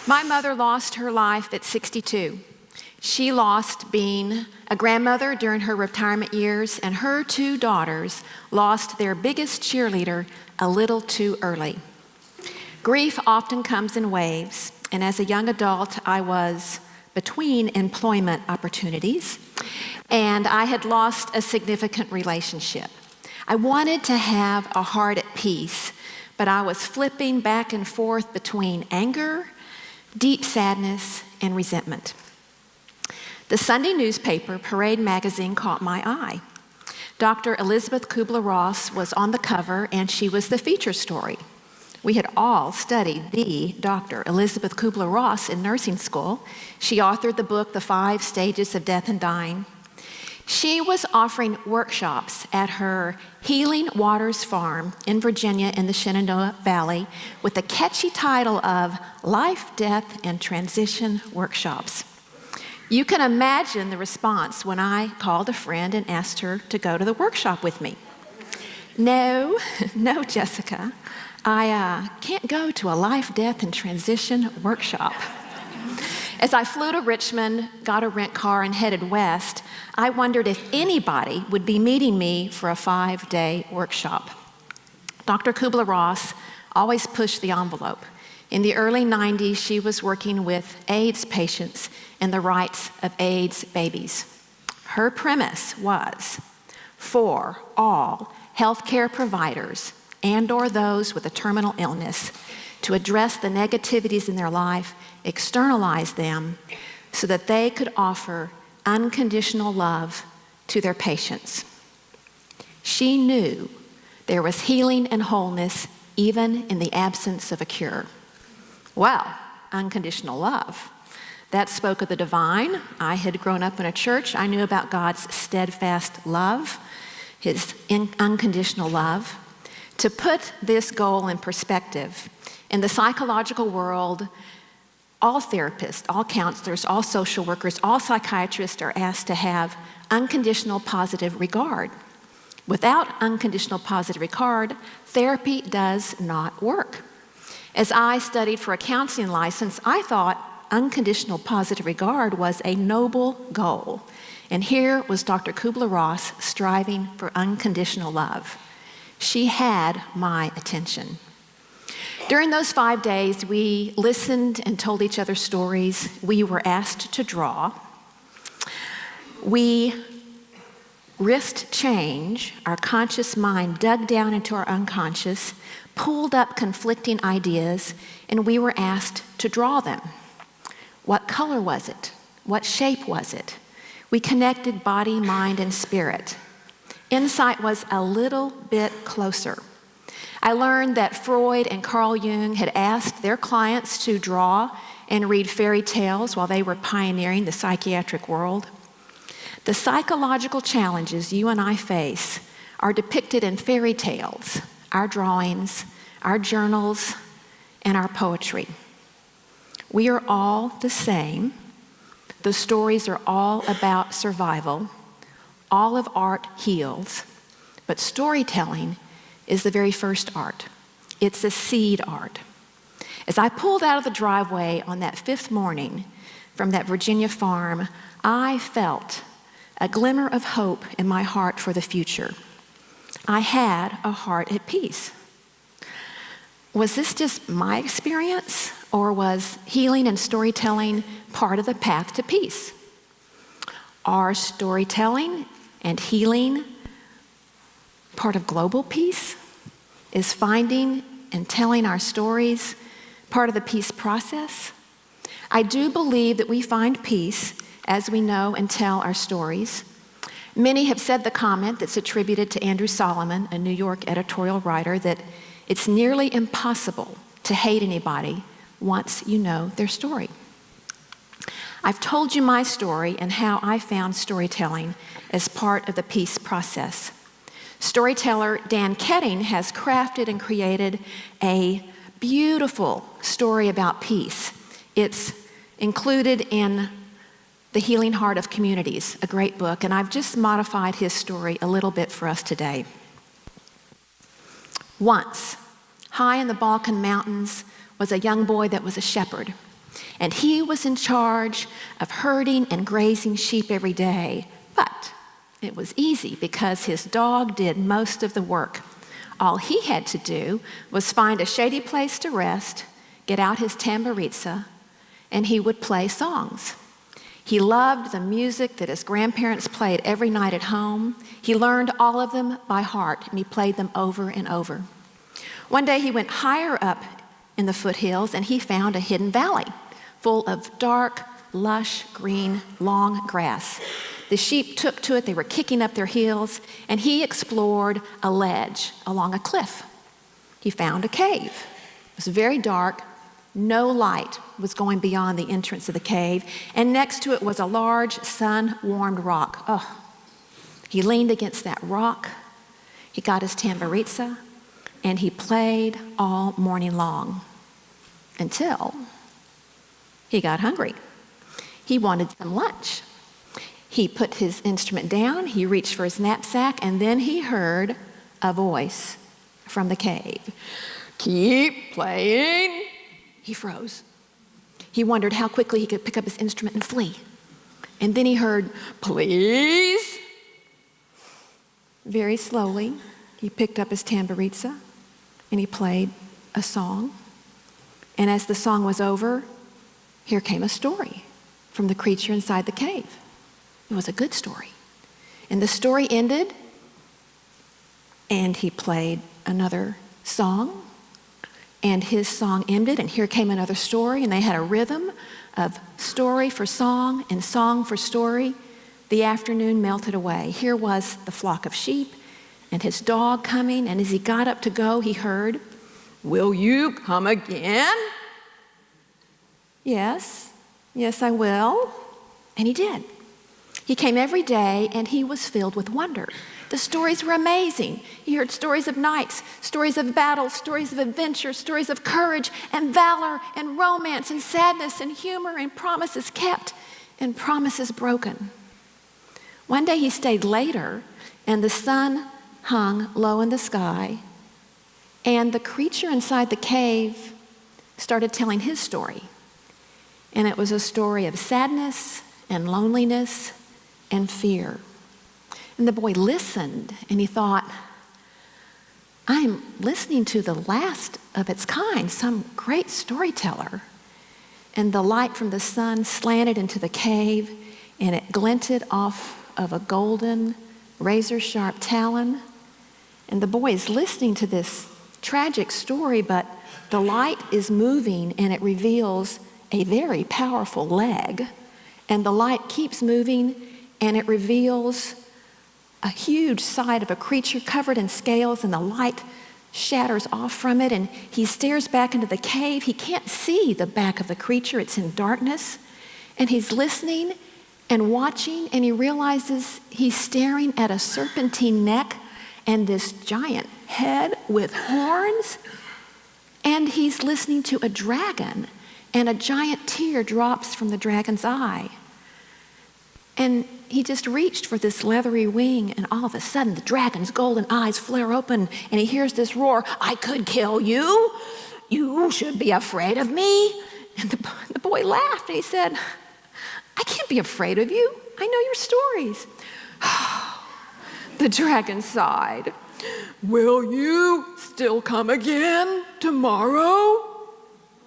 My mother lost her life at 62. She lost being a grandmother during her retirement years, and her two daughters lost their biggest cheerleader a little too early. Grief often comes in waves, and as a young adult, I was between employment opportunities, and I had lost a significant relationship. I wanted to have a heart at peace, but I was flipping back and forth between anger, deep sadness, and resentment. The Sunday newspaper, Parade magazine, caught my eye. Dr. Elizabeth Kubler-Ross was on the cover, and she was the feature story. We had all studied the Dr. Elizabeth Kubler-Ross in nursing school. She authored the book, The 5 Stages of Death and Dying. She was offering workshops at her Healing Waters Farm in Virginia in the Shenandoah Valley with the catchy title of Life, Death, and Transition Workshops. You can imagine the response when I called a friend and asked her to go to the workshop with me. No, Jessica, I can't go to a life, death, and transition workshop. As I flew to Richmond, got a rent car, and headed west, I wondered if anybody would be meeting me for a 5-day workshop. Dr. Kubler-Ross always pushed the envelope. In the early 90s, she was working with AIDS patients and the rights of AIDS babies. Her premise was for all healthcare providers and/or those with a terminal illness to address the negativities in their life, externalize them, so that they could offer unconditional love to their patients. She knew there was healing and wholeness even in the absence of a cure. Well, unconditional love. That spoke of the divine. I had grown up in a church. I knew about God's steadfast love, his unconditional love. To put this goal in perspective, in the psychological world, all therapists, all counselors, all social workers, all psychiatrists are asked to have unconditional positive regard. Without unconditional positive regard, therapy does not work. As I studied for a counseling license, I thought unconditional positive regard was a noble goal. And here was Dr. Kubler-Ross striving for unconditional love. She had my attention. During those 5 days, we listened and told each other stories. We were asked to draw. We risked change. Our conscious mind dug down into our unconscious, pulled up conflicting ideas, and we were asked to draw them. What color was it? What shape was it? We connected body, mind, and spirit. Insight was a little bit closer. I learned that Freud and Carl Jung had asked their clients to draw and read fairy tales while they were pioneering the psychiatric world. The psychological challenges you and I face are depicted in fairy tales, our drawings, our journals, and our poetry. We are all the same. The stories are all about survival. All of art heals, but storytelling is the very first art. It's a seed art. As I pulled out of the driveway on that 5th morning from that Virginia farm, I felt a glimmer of hope in my heart for the future. I had a heart at peace. Was this just my experience, or was healing and storytelling part of the path to peace? Are storytelling and healing part of global peace? Is finding and telling our stories part of the peace process? I do believe that we find peace as we know and tell our stories. Many have said the comment that's attributed to Andrew Solomon, a New York editorial writer, that it's nearly impossible to hate anybody once you know their story. I've told you my story and how I found storytelling as part of the peace process. Storyteller Dan Ketting has crafted and created a beautiful story about peace. It's included in The Healing Heart of Communities, a great book, and I've just modified his story a little bit for us today. Once, high in the Balkan Mountains was a young boy that was a shepherd. And he was in charge of herding and grazing sheep every day. But it was easy because his dog did most of the work. All he had to do was find a shady place to rest, get out his tamburiza, and he would play songs. He loved the music that his grandparents played every night at home. He learned all of them by heart, and he played them over and over. One day he went higher up in the foothills, and he found a hidden valley full of dark, lush, green, long grass. The sheep took to it. They were kicking up their heels, and he explored a ledge along a cliff. He found a cave. It was very dark. No light was going beyond the entrance of the cave, and next to it was a large, sun-warmed rock. Oh, he leaned against that rock. He got his tamburiza, and he played all morning long until he got hungry. He wanted some lunch. He put his instrument down, he reached for his knapsack, and then he heard a voice from the cave. "Keep playing." He froze. He wondered how quickly he could pick up his instrument and flee. And then he heard, "Please." Very slowly, he picked up his tamburiza and he played a song. And as the song was over, here came a story from the creature inside the cave. It was a good story. And the story ended, and he played another song, and his song ended, and here came another story, and they had a rhythm of story for song and song for story. The afternoon melted away. Here was the flock of sheep and his dog coming, and as he got up to go, he heard, "Will you come again?" Yes, I will. And he did. He came every day, and he was filled with wonder. The stories were amazing. He heard stories of knights, stories of battles, stories of adventure, stories of courage and valor and romance and sadness and humor and promises kept and promises broken. One day he stayed later, and the sun hung low in the sky, and the creature inside the cave started telling his story. And it was a story of sadness and loneliness and fear. And the boy listened, and he thought, I'm listening to the last of its kind, some great storyteller. And the light from the sun slanted into the cave, and it glinted off of a golden, razor-sharp talon. And the boy is listening to this tragic story, but the light is moving, and it reveals a very powerful leg. And the light keeps moving, and it reveals a huge side of a creature covered in scales, and the light shatters off from it, and he stares back into the cave. He can't see the back of the creature. It's in darkness. And he's listening and watching, and he realizes he's staring at a serpentine neck and this giant head with horns, and he's listening to a dragon, and a giant tear drops from the dragon's eye. And he just reached for this leathery wing, and all of a sudden the dragon's golden eyes flare open, and he hears this roar, "I could kill you. You should be afraid of me." And the boy laughed, and he said, "I can't be afraid of you. I know your stories." The dragon sighed. "Will you still come again tomorrow?"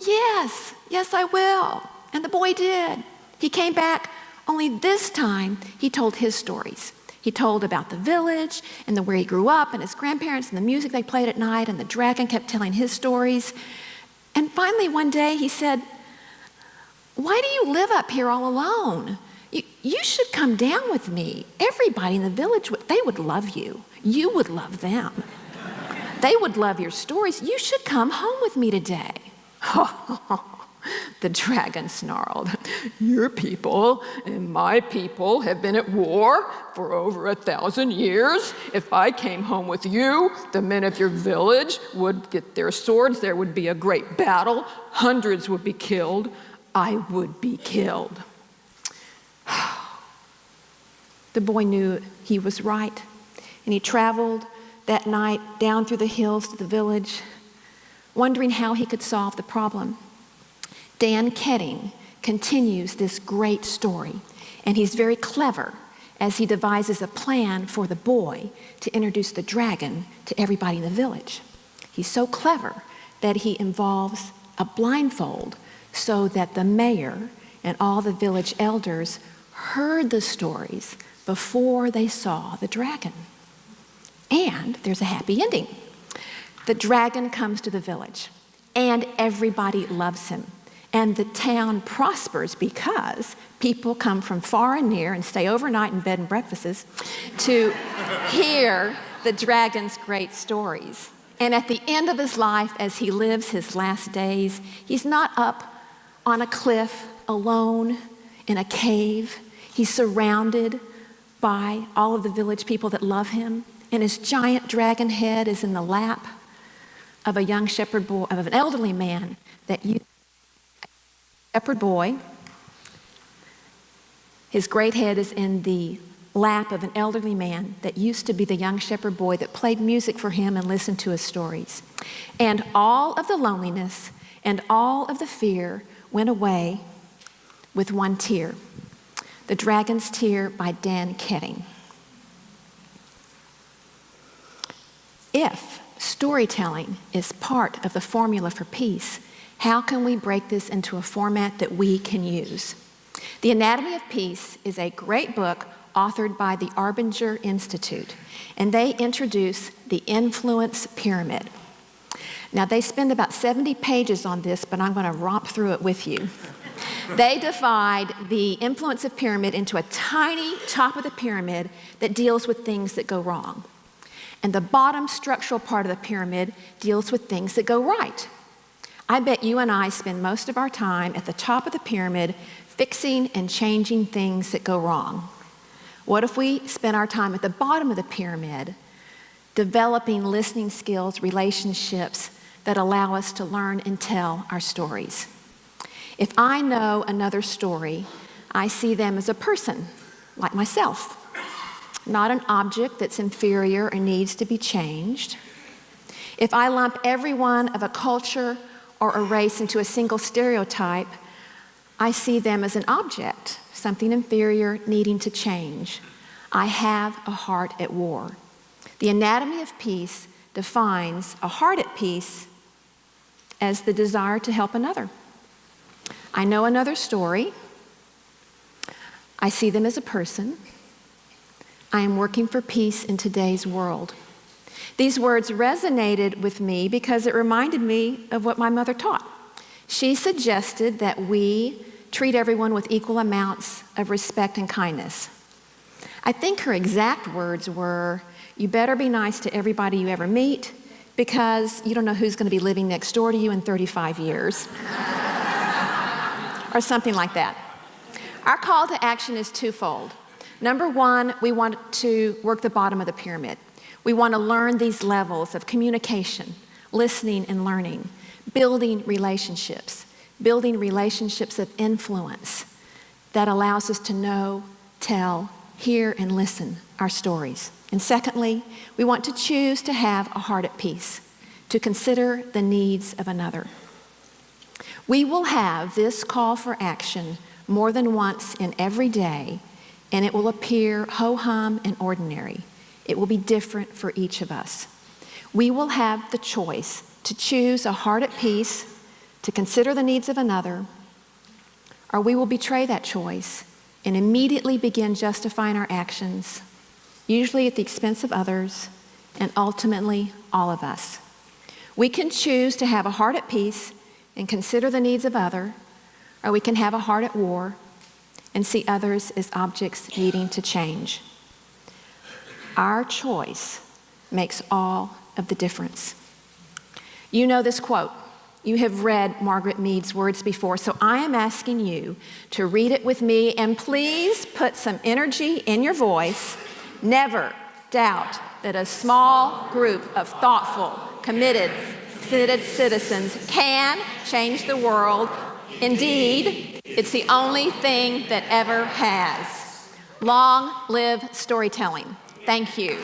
Yes, I will. And the boy did. He came back. Only this time, he told his stories. He told about the village and where he grew up and his grandparents and the music they played at night, and the dragon kept telling his stories. And finally, one day, he said, "Why do you live up here all alone? You should come down with me. Everybody in the village, they would love you. You would love them. They would love your stories. You should come home with me today." The dragon snarled, "Your people and my people have been at war for over 1,000 years. If I came home with you, the men of your village would get their swords. There would be a great battle. Hundreds would be killed. I would be killed." The boy knew he was right, and he traveled that night down through the hills to the village, wondering how he could solve the problem. Dan Ketting continues this great story, and he's very clever as he devises a plan for the boy to introduce the dragon to everybody in the village. He's so clever that he involves a blindfold so that the mayor and all the village elders heard the stories before they saw the dragon. And there's a happy ending. The dragon comes to the village, and everybody loves him. And the town prospers because people come from far and near and stay overnight in bed and breakfasts to hear the dragon's great stories. And at the end of his life, as he lives his last days, he's not up on a cliff alone in a cave. He's surrounded by all of the village people that love him. And his giant dragon head is in the lap of a young shepherd boy, of an elderly man that used shepherd boy. His great head is in the lap of an elderly man that used to be the young shepherd boy that played music for him and listened to his stories. And all of the loneliness and all of the fear went away with one tear. The Dragon's Tear by Dan Ketting. If storytelling is part of the formula for peace, how can we break this into a format that we can use? The Anatomy of Peace is a great book authored by the Arbinger Institute, and they introduce the influence pyramid. Now, they spend about 70 pages on this, but I'm going to romp through it with you. They divide the influence of pyramid into a tiny top of the pyramid that deals with things that go wrong. And the bottom structural part of the pyramid deals with things that go right. I bet you and I spend most of our time at the top of the pyramid fixing and changing things that go wrong. What if we spend our time at the bottom of the pyramid developing listening skills, relationships that allow us to learn and tell our stories? If I know another story, I see them as a person, like myself, not an object that's inferior or needs to be changed. If I lump everyone of a culture or a race into a single stereotype, I see them as an object, something inferior needing to change. I have a heart at war. The Anatomy of Peace defines a heart at peace as the desire to help another. I know another story. I see them as a person. I am working for peace in today's world. These words resonated with me because it reminded me of what my mother taught. She suggested that we treat everyone with equal amounts of respect and kindness. I think her exact words were, you better be nice to everybody you ever meet because you don't know who's going to be living next door to you in 35 years. Or something like that. Our call to action is twofold. Number one, we want to work the bottom of the pyramid. We want to learn these levels of communication, listening and learning, building relationships of influence that allows us to know, tell, hear, and listen our stories. And secondly, we want to choose to have a heart at peace, to consider the needs of another. We will have this call for action more than once in every day, and it will appear ho-hum and ordinary. It will be different for each of us. We will have the choice to choose a heart at peace, to consider the needs of another, or we will betray that choice and immediately begin justifying our actions, usually at the expense of others, and ultimately all of us. We can choose to have a heart at peace and consider the needs of others, or we can have a heart at war and see others as objects needing to change. Our choice makes all of the difference. You know this quote. You have read Margaret Mead's words before, so I am asking you to read it with me, and please put some energy in your voice. Never doubt that a small group of thoughtful, committed citizens can change the world. Indeed, it's the only thing that ever has. Long live storytelling. Thank you.